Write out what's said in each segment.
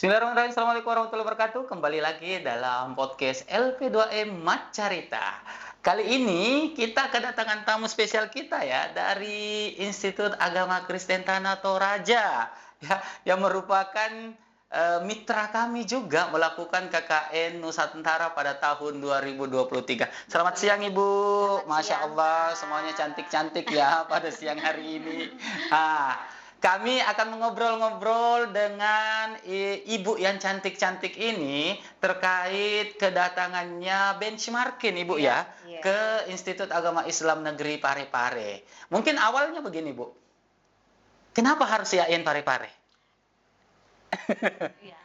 Bismillahirrahmanirrahim. Assalamualaikum warahmatullahi wabarakatuh. Kembali lagi dalam podcast LP2M Macarita. Kali ini kita kedatangan tamu spesial kita ya dari Institut Agama Kristen Tanah Toraja ya, yang merupakan mitra kami juga melakukan KKN Nusantara pada tahun 2023. Selamat siang Ibu. Masya Allah, semuanya cantik-cantik ya pada siang hari ini. Kami akan mengobrol-ngobrol dengan Ibu yang cantik-cantik ini terkait kedatangannya benchmarking Ibu ya ke Institut Agama Islam Negeri Parepare. Mungkin awalnya begini Bu, kenapa harus IAIN Parepare? Ya,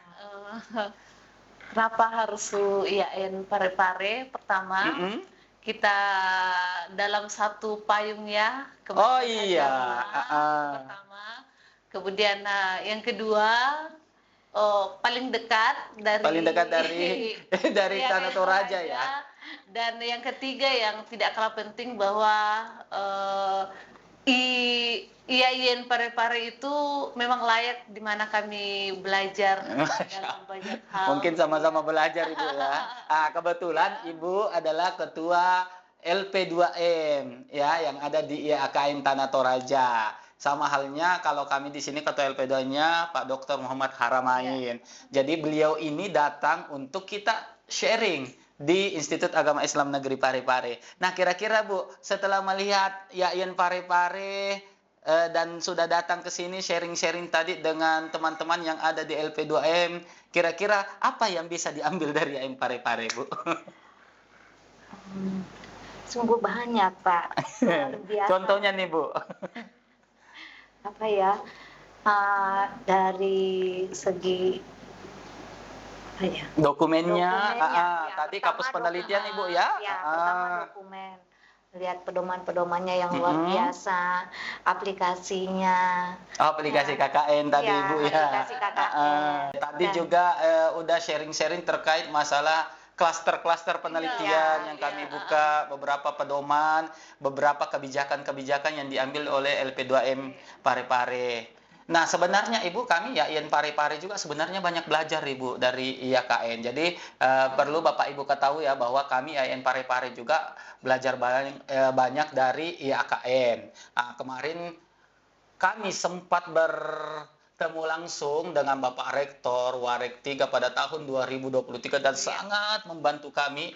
kenapa harus IAIN Parepare? Pertama, kita dalam satu payung ya. Oh iya. Pertama, kemudian yang kedua, paling dekat dari dari Tanah Toraja ya. Dan yang ketiga yang tidak kalah penting bahwa IAIN Parepare itu memang layak di mana kami belajar dalam banyak hal. Mungkin sama-sama belajar Ibu ya. Kebetulan Ibu adalah ketua LP2M ya yang ada di IAKM Tanah Toraja. Sama halnya kalau kami di sini ketua LP2-nya Pak Dr. Muhammad Haramain. Jadi beliau ini datang untuk kita sharing di Institut Agama Islam Negeri Parepare. Nah, kira-kira Bu, setelah melihat IAIN Parepare dan sudah datang ke sini sharing-sharing tadi dengan teman-teman yang ada di LP2M, kira-kira apa yang bisa diambil dari IAIN Parepare, Bu? Sungguh banyak, Pak. Luar biasa. Contohnya nih, Bu. Apa ya? Dari segi dokumennya, tadi pertama kapus penelitian Ibu ya. Pertama dokumen, lihat pedoman-pedomannya yang luar biasa, aplikasinya. Aplikasi KKN tadi Ya, Ibu ya. aplikasi KKN. Tadi juga udah sharing-sharing terkait masalah klaster-klaster penelitian yang kami buka, beberapa pedoman, beberapa kebijakan-kebijakan yang diambil oleh LP2M Parepare. Nah, sebenarnya Ibu, kami IAIN Parepare juga sebenarnya banyak belajar Ibu dari IAKN. Jadi perlu Bapak Ibu ketahui ya bahwa kami IAIN Parepare juga belajar banyak dari IAKN. Kemarin kami sempat bertemu langsung dengan Bapak Rektor Warek 3 pada tahun 2023 dan sangat membantu kami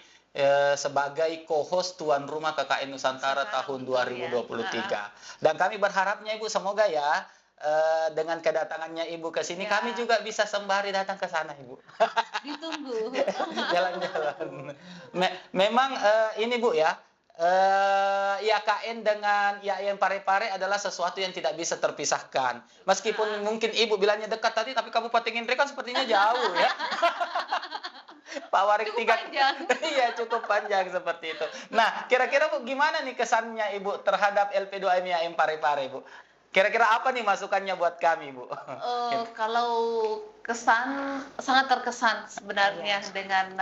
sebagai co-host tuan rumah KKN Nusantara tahun 2023. Dan kami berharapnya Ibu semoga ya dengan kedatangannya Ibu ke sini kami juga bisa sembari datang ke sana Ibu. Ditunggu. Jalan-jalan. Memang ini Bu ya, IAKN dengan IAIN Parepare adalah sesuatu yang tidak bisa terpisahkan. Meskipun mungkin Ibu bilangnya dekat tadi, tapi Kabupaten Indre kan sepertinya jauh ya. Pak Warik 3. Iya, cukup panjang seperti itu. Nah, kira-kira Bu gimana nih kesannya Ibu terhadap LP2M IAIN Parepare Bu? Kira-kira apa nih masukannya buat kami, Bu? Kalau kesan, sangat terkesan sebenarnya dengan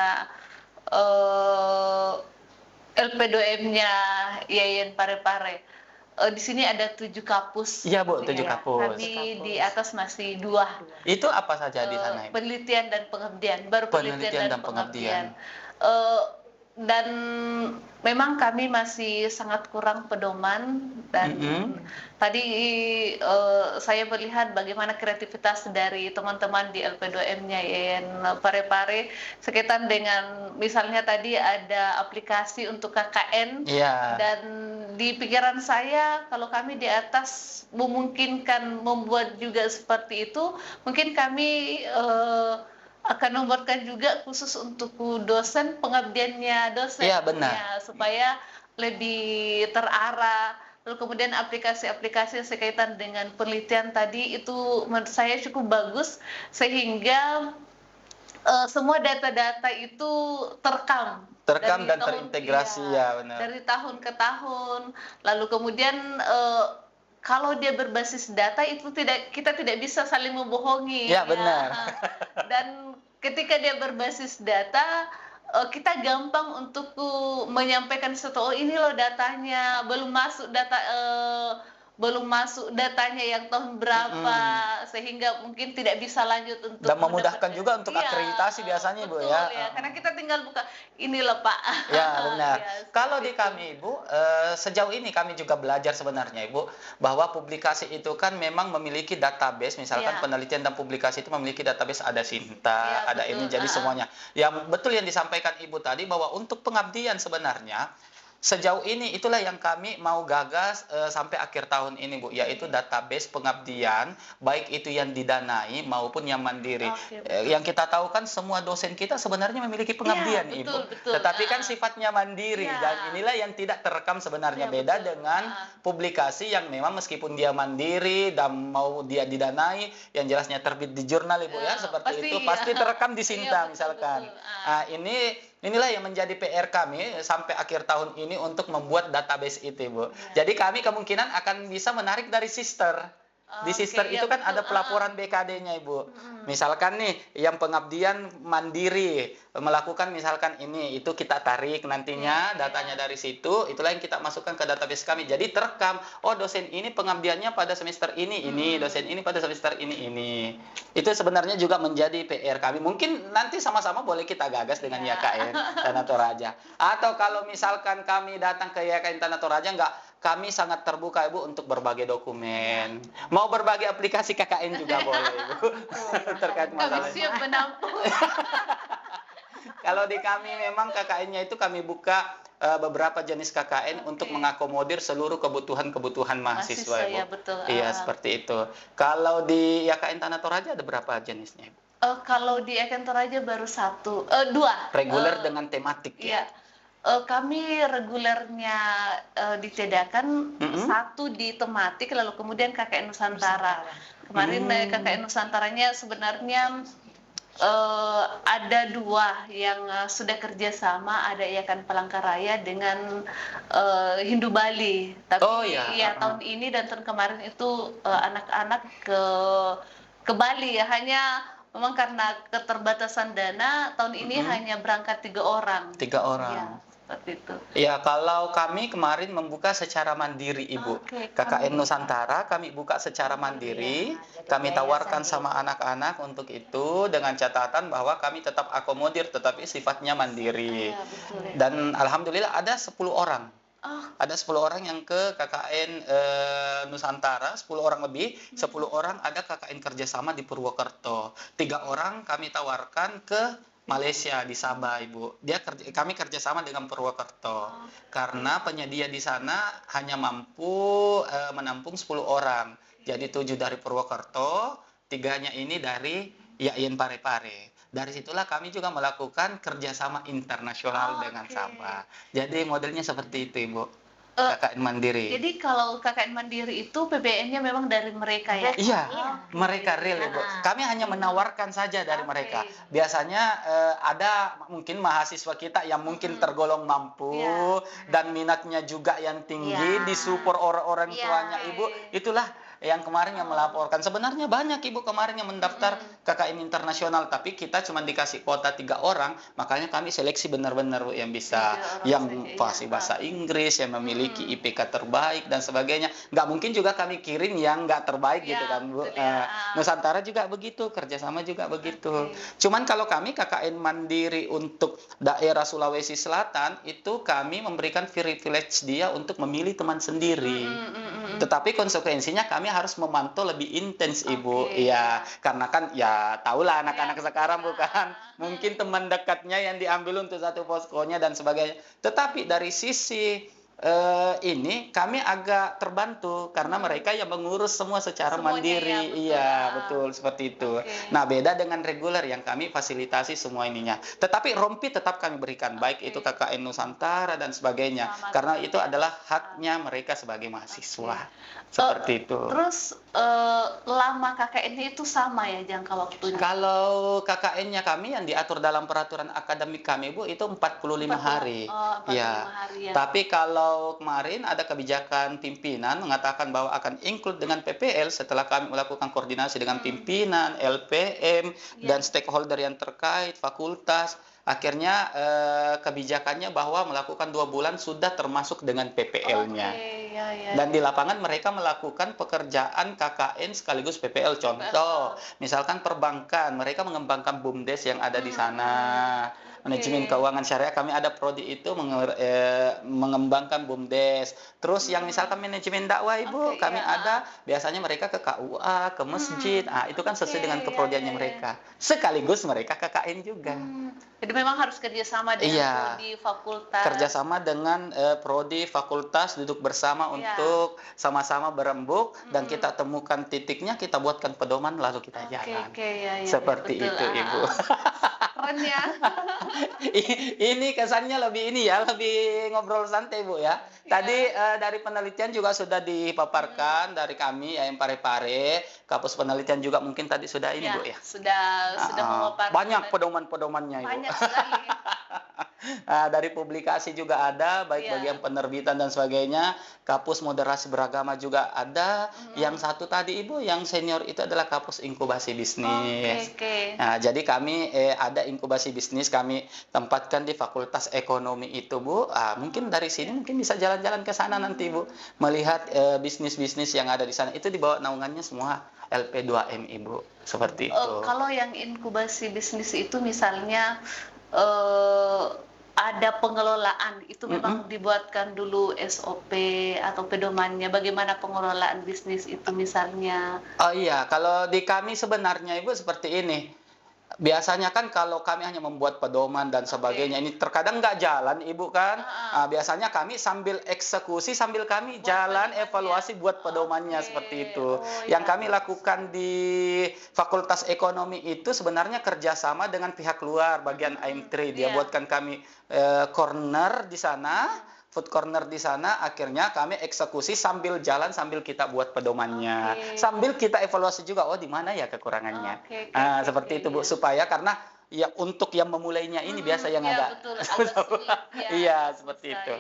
LP2M-nya IAIN Parepare. Di sini ada 7 kapus. Iya, Bu, 7 kapus. Kami di atas masih 2. Itu apa saja di sana, Ibu? Penelitian dan pengabdian. Baru penelitian dan pengabdian. Dan memang kami masih sangat kurang pedoman dan tadi saya melihat bagaimana kreativitas dari teman-teman di LP2M-nya IAIN Parepare sekitar dengan misalnya tadi ada aplikasi untuk KKN dan di pikiran saya kalau kami di atas memungkinkan membuat juga seperti itu, mungkin kami akan membuatkan juga khusus untuk dosen, pengabdiannya dosen. Iya, benar. Ya, supaya lebih terarah. Lalu kemudian aplikasi-aplikasi yang sekaitan dengan penelitian tadi itu menurut saya cukup bagus sehingga semua data-data itu terekam dan terintegrasi ya, benar. Dari tahun ke tahun. Lalu kemudian kalau dia berbasis data itu kita tidak bisa saling membohongi. Ya, benar. Dan ketika dia berbasis data, kita gampang untuk menyampaikan ini loh datanya, belum masuk data belum masuk datanya yang tahun berapa, sehingga mungkin tidak bisa lanjut untuk Dan memudahkan mendapatkan. juga untuk Iya, akreditasi biasanya, Ibu, betul, ya. karena kita tinggal buka ini loh Pak. Ya, benar. Ya, Kalau seperti di itu. kami, Ibu, sejauh ini kami juga belajar sebenarnya, Ibu, bahwa publikasi itu kan memang memiliki database, misalkan Ya. penelitian dan publikasi itu memiliki database, ada Sinta, Ya, ada betul. ini, jadi semuanya. Yang betul yang disampaikan Ibu tadi, bahwa untuk pengabdian sebenarnya, sejauh ini itulah yang kami mau gagas sampai akhir tahun ini, Bu, yaitu database pengabdian, baik itu yang didanai maupun yang mandiri. Oke, betul. Yang kita tahu kan semua dosen kita sebenarnya memiliki pengabdian, Iya, Ibu. betul. Tetapi kan sifatnya mandiri, Iya. dan inilah yang tidak terekam sebenarnya. Iya, Beda betul. dengan publikasi yang memang meskipun dia mandiri dan mau dia didanai, yang jelasnya terbit di jurnal, Ibu, ya, Ya, seperti pasti, itu iya. pasti terekam di Sinta, Iya, betul, misalkan. betul. Inilah yang menjadi PR kami sampai akhir tahun ini untuk membuat database itu, Bu. Ya. Jadi kami kemungkinan akan bisa menarik dari sister. Di Oke, sister iya, itu kan betul. ada pelaporan BKD-nya, Ibu. Misalkan nih, yang pengabdian mandiri melakukan misalkan ini, itu kita tarik nantinya Iya, datanya dari situ, itulah yang kita masukkan ke database kami. Jadi terekam, oh dosen ini pengabdiannya pada semester ini, dosen ini pada semester ini. Itu sebenarnya juga menjadi PR kami. Mungkin nanti sama-sama boleh kita gagas dengan Iya. YKN Tanah Toraja. Atau kalau misalkan kami datang ke YKN Tanah Toraja, kami sangat terbuka, Ibu, untuk berbagai dokumen. Mau berbagi aplikasi KKN juga boleh, Ibu. Terkait Kami masalah ini. siap menampung. Kalau di kami memang KKN-nya itu kami buka beberapa jenis KKN untuk mengakomodir seluruh kebutuhan-kebutuhan mahasiswa, Ibu. Ya, betul. Iya, seperti itu. Kalau di YKN Tanah Toraja ada berapa jenisnya, Ibu? Kalau di Eken Toraja baru dua. Reguler dengan tematik, ya? Iya. Kami regulernya ditiadakan satu di tematik, lalu kemudian KKN Nusantara. Kemarin KKN Nusantaranya sebenarnya ada dua yang sudah kerjasama, ada Yayasan Palangkaraya dengan Hindu Bali. Tapi tahun ini dan tahun kemarin itu anak-anak ke Bali ya, hanya memang karena keterbatasan dana tahun ini hanya berangkat 3 orang. 3 orang. Ya, seperti itu. Ya, kalau kami kemarin membuka secara mandiri, Ibu. Oke, KKN Nusantara kami buka secara mandiri. Kami tawarkan sama anak-anak untuk itu dengan catatan bahwa kami tetap akomodir tetapi sifatnya mandiri. Ya, betul, ya. Dan alhamdulillah ada 10 orang. Oh, Ada 10 orang yang ke KKN Nusantara, 10 orang lebih, 10 orang ada KKN kerjasama di Purwokerto. 3 orang kami tawarkan ke Malaysia di Sabah, Ibu. Kami kerjasama dengan Purwokerto karena penyedia di sana hanya mampu menampung 10 orang. Jadi 7 dari Purwokerto, 3-nya ini dari YIN Parepare. Dari situlah kami juga melakukan kerjasama internasional dengan Sabah. Jadi modelnya seperti itu, Ibu. KKN Mandiri. jadi kalau KKN Mandiri itu PBN-nya memang dari mereka ya? Iya, mereka real, Ibu. Kami hanya menawarkan saja dari mereka. Biasanya ada mungkin mahasiswa kita yang mungkin tergolong mampu dan minatnya juga yang tinggi, disupport orang tuanya, Ibu. Itulah yang kemarin yang melaporkan. Sebenarnya banyak, Ibu, kemarin yang mendaftar KKN internasional, tapi kita cuma dikasih kuota 3 orang, makanya kami seleksi benar-benar, Bu, yang bisa, yang fasih bahasa Inggris, yang memiliki IPK terbaik dan sebagainya. Nggak mungkin juga kami kirim yang nggak terbaik gitu kan, Bu. Nusantara juga begitu, kerjasama juga begitu. Cuman kalau kami KKN Mandiri untuk daerah Sulawesi Selatan, itu kami memberikan privilege dia untuk memilih teman sendiri. Tetapi konsekuensinya kami harus memantau lebih intens, Ibu. Iya, karena kan ya tahulah anak-anak sekarang bukan mungkin teman dekatnya yang diambil untuk satu poskonya dan sebagainya. Tetapi dari sisi ini kami agak terbantu karena mereka yang mengurus semua secara mandiri. Iya, betul seperti itu. Nah, beda dengan reguler yang kami fasilitasi semua ininya. Tetapi rompi tetap kami berikan, baik itu KKN Nusantara dan sebagainya, karena itu adalah haknya mereka sebagai mahasiswa. Seperti itu. Terus lama KKN itu sama ya jangka waktunya? Kalau KKN-nya kami yang diatur dalam peraturan akademik kami, Bu, itu 45 hari. Oh, 45 hari ya. Tapi kalau kemarin ada kebijakan pimpinan mengatakan bahwa akan include dengan PPL setelah kami melakukan koordinasi dengan pimpinan, LPM, dan stakeholder yang terkait, fakultas. Akhirnya kebijakannya bahwa melakukan 2 bulan sudah termasuk dengan PPL-nya. ya. Dan di lapangan mereka melakukan pekerjaan KKN sekaligus PPL. Contoh, misalkan perbankan, mereka mengembangkan BUMDes yang ada di sana. Manajemen keuangan syariah, kami ada prodi itu mengembangkan BUMDes. Terus yang misalkan manajemen dakwah Ibu, kami ada biasanya mereka ke KUA, ke masjid. Itu kan sesuai dengan keprodiannya mereka. Sekaligus mereka KKN juga. Jadi memang harus kerjasama dengan prodi fakultas. Kerjasama dengan prodi fakultas, duduk bersama untuk sama-sama berembuk dan kita temukan titiknya, kita buatkan pedoman lalu kita jalan. Seperti itu Ibu. Keren ya. Ini kesannya lebih lebih ngobrol santai Bu ya. Tadi dari penelitian juga sudah dipaparkan dari kami yang Pare-Pare, Kapus Penelitian juga mungkin tadi sudah Bu ya. Sudah memaparkan. Banyak pedoman-pedomannya Ibu. Banyak sekali. Dari publikasi juga ada, baik bagian penerbitan dan sebagainya. Kapus Moderasi Beragama juga ada. Yang satu tadi Ibu, yang senior itu adalah Kapus Inkubasi Bisnis. Nah, jadi kami ada inkubasi bisnis, kami tempatkan di Fakultas Ekonomi itu Bu. Mungkin dari sini mungkin bisa jalan-jalan ke sana nanti Bu, melihat bisnis-bisnis yang ada di sana. Itu di bawah naungannya semua LP2M Ibu. Seperti itu. Kalau yang inkubasi bisnis itu misalnya ada pengelolaan, itu memang dibuatkan dulu SOP atau pedomannya, bagaimana pengelolaan bisnis itu misalnya? Oh iya, kalau di kami sebenarnya Ibu seperti ini. Biasanya kan kalau kami hanya membuat pedoman dan sebagainya, ini terkadang nggak jalan Ibu kan. Biasanya kami sambil eksekusi, sambil kami jalan evaluasi buat pedomannya seperti itu. Yang kami lakukan di Fakultas Ekonomi itu sebenarnya kerjasama dengan pihak luar, bagian AIMTRI. Dia buatkan kami corner di sana, food corner di sana, akhirnya kami eksekusi sambil jalan, sambil kita buat pedomannya, sambil kita evaluasi juga, di mana ya kekurangannya. Seperti itu Bu, supaya karena ya untuk yang memulainya ini biasa yang ada. Iya, seperti itu.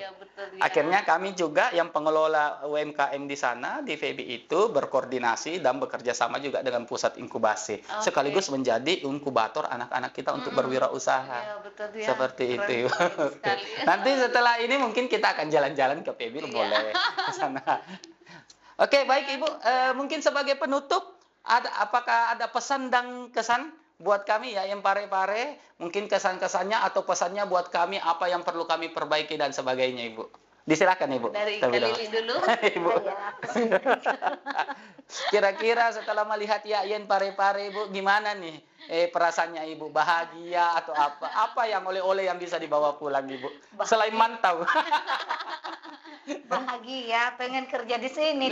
Akhirnya kami juga yang pengelola UMKM di sana di FEBI itu berkoordinasi dan bekerja sama juga dengan pusat inkubasi, sekaligus menjadi inkubator anak-anak kita untuk berwirausaha. Seperti itu. Nanti setelah ini mungkin kita akan jalan-jalan ke FEBI, boleh ke sana. Oke, baik Ibu. Mungkin sebagai penutup, apakah ada pesan dan kesan buat kami ya yang Pare-Pare, mungkin kesan-kesannya atau pesannya buat kami, apa yang perlu kami perbaiki dan sebagainya Ibu. Disilakan Ibu. Dari Lili dulu. Ibu. Kira-kira setelah melihat Yayan Pare-Pare Ibu, gimana nih perasaannya Ibu? Bahagia atau apa? Apa yang oleh-oleh yang bisa dibawa pulang Ibu? Selain mantau. Bahagia, pengen kerja di sini.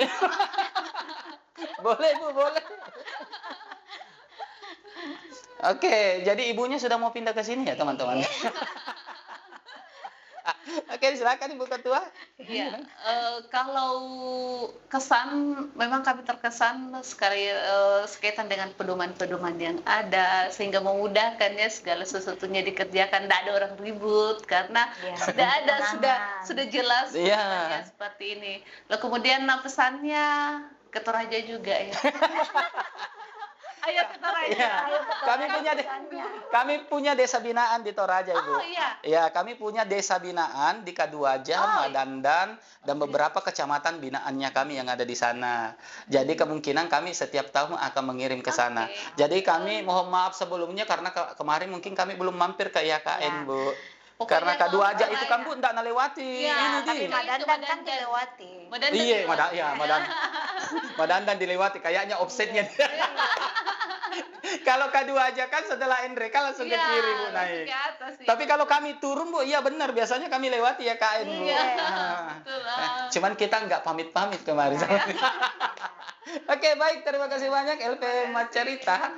Boleh Bu, boleh. Oke, jadi ibunya sudah mau pindah ke sini ya teman-teman. Oke, silakan Ibu Ketua. Iya, kalau kesan, memang kami terkesan sekali sekaitan dengan pedoman-pedoman yang ada, sehingga memudahkannya segala sesuatunya dikerjakan, tidak ada orang ribut karena sudah ada, sudah jelas seperti ini. Lalu kemudian pesannya ke Toraja juga ya. Ayo ke Toraja. Kami punya desa binaan di Toraja Ibu. Ya, kami punya desa binaan di Kaduaja, Madandan, dan beberapa kecamatan binaannya kami yang ada di sana. Jadi kemungkinan kami setiap tahun akan mengirim ke sana. Jadi kami mohon maaf sebelumnya karena kemarin mungkin kami belum mampir ke IAKN Bu. Karena Kaduaja itu kan Bu enggak nalewati. Tapi Madandan kan dilewati. Iya, Madandan dilewati, kayaknya offsetnya. Kalau Kaduaja kan setelah Endreka langsung ke kiri Bu naik. Tapi kalau kami turun Bu, iya benar biasanya kami lewati ya KN Bu. Cuman kita nggak pamit-pamit kemarin. Oke, baik, terima kasih banyak LP Macerita.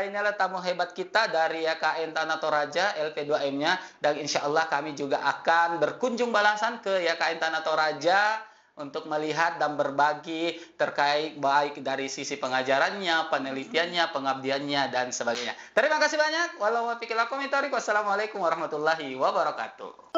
Inilah tamu hebat kita dari YKN Tanah Toraja, LP2M-nya, dan insya Allah kami juga akan berkunjung balasan ke YKN Tanah Toraja untuk melihat dan berbagi terkait baik dari sisi pengajarannya, penelitiannya, pengabdiannya, dan sebagainya. Terima kasih banyak. Wassalamualaikum warahmatullahi wabarakatuh.